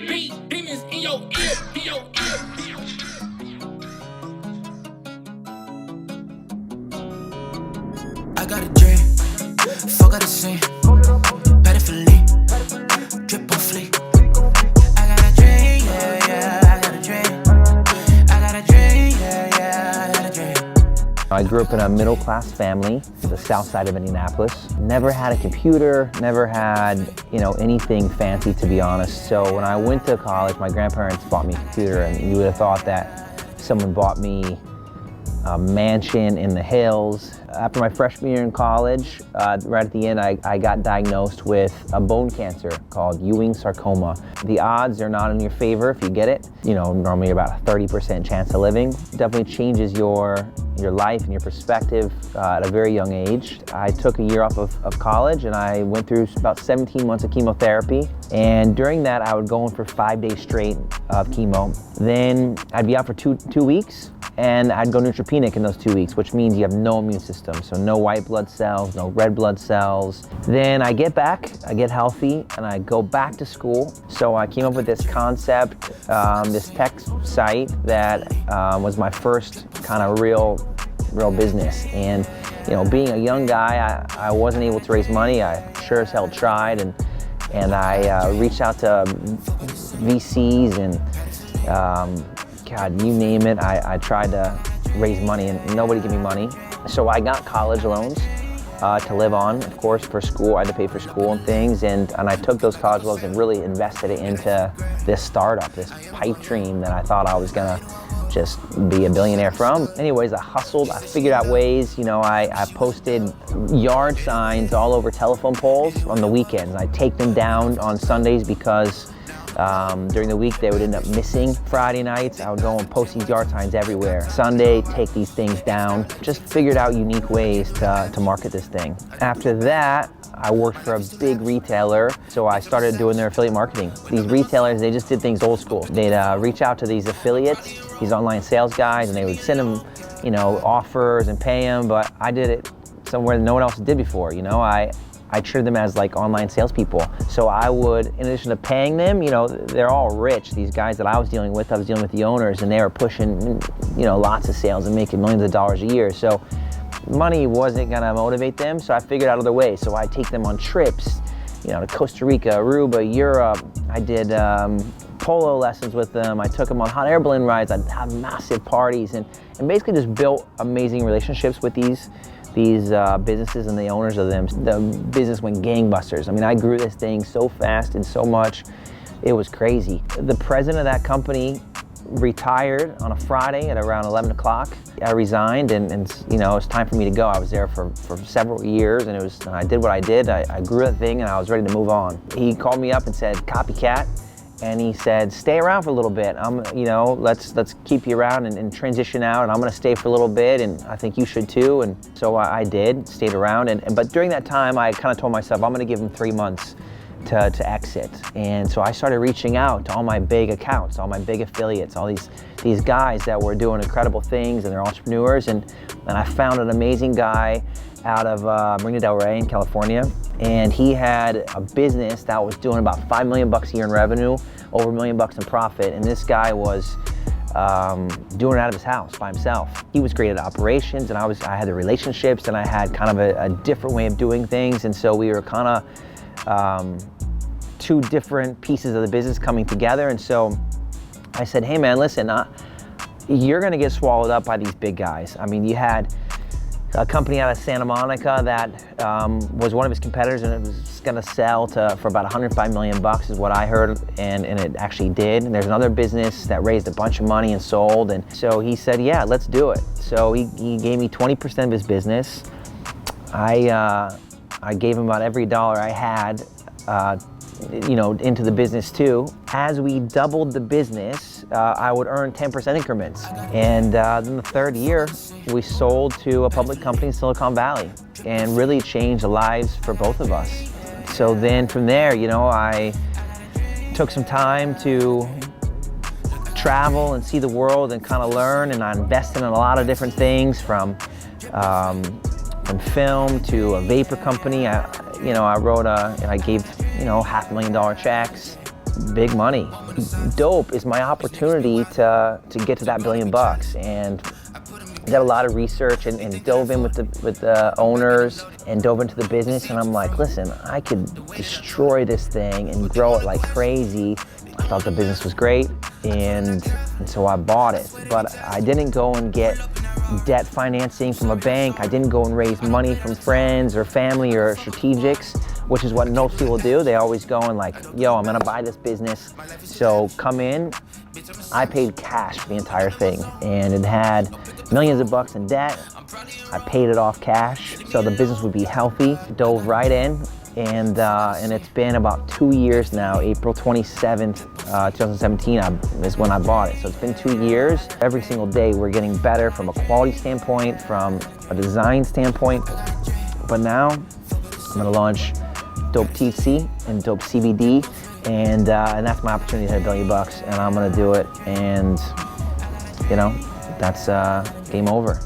Beat demons in your ear, in your ear. I got a dream, fuck out the scene, better for Lee, drip on fleek. I got a dream, yeah, yeah, I got a dream. I got a dream, yeah, yeah, I got a dream. I grew up in a middle-class family, the south side of Indianapolis. Never had a computer, never had, anything fancy, to be honest. So when I went to college, my grandparents bought me a computer, and you would have thought that someone bought me a mansion in the hills. After my freshman year in college, right at the end, I got diagnosed with a bone cancer called Ewing sarcoma. The odds are not in your favor if you get it. Normally about a 30% chance of living. Definitely changes your life and your perspective at a very young age. I took a year off of college and I went through about 17 months of chemotherapy. And during that, I would go in for 5 days straight of chemo. Then I'd be out for two weeks. And I'd go neutropenic in those 2 weeks, which means you have no immune system. So no white blood cells, no red blood cells. Then I get back, I get healthy, and I go back to school. So I came up with this concept, this tech site that was my first kind of real business. And being a young guy, I wasn't able to raise money. I sure as hell tried, and I reached out to VCs and God, you name it, I tried to raise money and nobody gave me money. So I got college loans to live on, of course, for school. I had to pay for school and things, and I took those college loans and really invested it into this startup, this pipe dream that I thought I was gonna just be a billionaire from. Anyways, I hustled, I figured out ways, I posted yard signs all over telephone poles on the weekends. I take them down on Sundays because during the week, they would end up missing. Friday nights, I would go and post these yard signs everywhere. Sunday, take these things down. Just figured out unique ways to market this thing. After that, I worked for a big retailer, so I started doing their affiliate marketing. These retailers, they just did things old school. They'd reach out to these affiliates, these online sales guys, and they would send them, offers and pay them, but I did it somewhere no one else did before, I treated them as like online salespeople. So I would, in addition to paying them, they're all rich. These guys that I was dealing with the owners, and they were pushing, lots of sales and making millions of dollars a year. So money wasn't gonna motivate them, so I figured out other ways. So I'd take them on trips, to Costa Rica, Aruba, Europe. I did polo lessons with them. I took them on hot air balloon rides. I'd have massive parties and basically just built amazing relationships with these businesses and the owners of them. The business went gangbusters. I mean, I grew this thing so fast and so much, it was crazy. The president of that company retired on a Friday at around 11 o'clock. I resigned and it was time for me to go. I was there for several years and I did what I did. I grew that thing and I was ready to move on. He called me up and said, copycat. And he said, stay around for a little bit. Let's keep you around and transition out, and I'm gonna stay for a little bit, and I think you should too. And so I did, stayed around, but during that time, I kind of told myself, I'm gonna give him 3 months to exit. And so I started reaching out to all my big accounts, all my big affiliates, all these guys that were doing incredible things, and they're entrepreneurs, and I found an amazing guy out of Marina del Rey in California. And he had a business that was doing about $5 million a year in revenue, over $1 million in profit. And this guy was doing it out of his house by himself. He was great at operations, and I had the relationships, and I had kind of a different way of doing things. And so we were kind of two different pieces of the business coming together. And so I said, hey man, listen, you're gonna get swallowed up by these big guys. I mean, you had a company out of Santa Monica that was one of his competitors, and it was gonna sell for about $105 million is what I heard, and it actually did. And there's another business that raised a bunch of money and sold, and so he said, yeah, let's do it. So he gave me 20% of his business. I gave him about every dollar I had into the business too. As we doubled the business, I would earn 10% increments. And then the third year, we sold to a public company in Silicon Valley and really changed the lives for both of us. So then from there, I took some time to travel and see the world and kind of learn, and I invested in a lot of different things from film to a vapor company. I gave $500,000 checks. big money. Dope is my opportunity to get to that $1 billion, and did a lot of research and dove in with the owners and dove into the business, and I'm like, listen, I could destroy this thing and grow it like crazy. I thought the business was great, and so I bought it. But I didn't go and get debt financing from a bank. I didn't go and raise money from friends or family or strategics, which is what most people do. They always go and like, yo, I'm gonna buy this business, so come in. I paid cash for the entire thing, and it had millions of bucks in debt. I paid it off cash, so the business would be healthy. Dove right in, and it's been about 2 years now. April 27th, 2017 is when I bought it. So it's been 2 years. Every single day we're getting better from a quality standpoint, from a design standpoint. But now I'm gonna launch Dope THC and Dope CBD, and that's my opportunity to hit $1 billion, and I'm gonna do it. And you know, that's game over.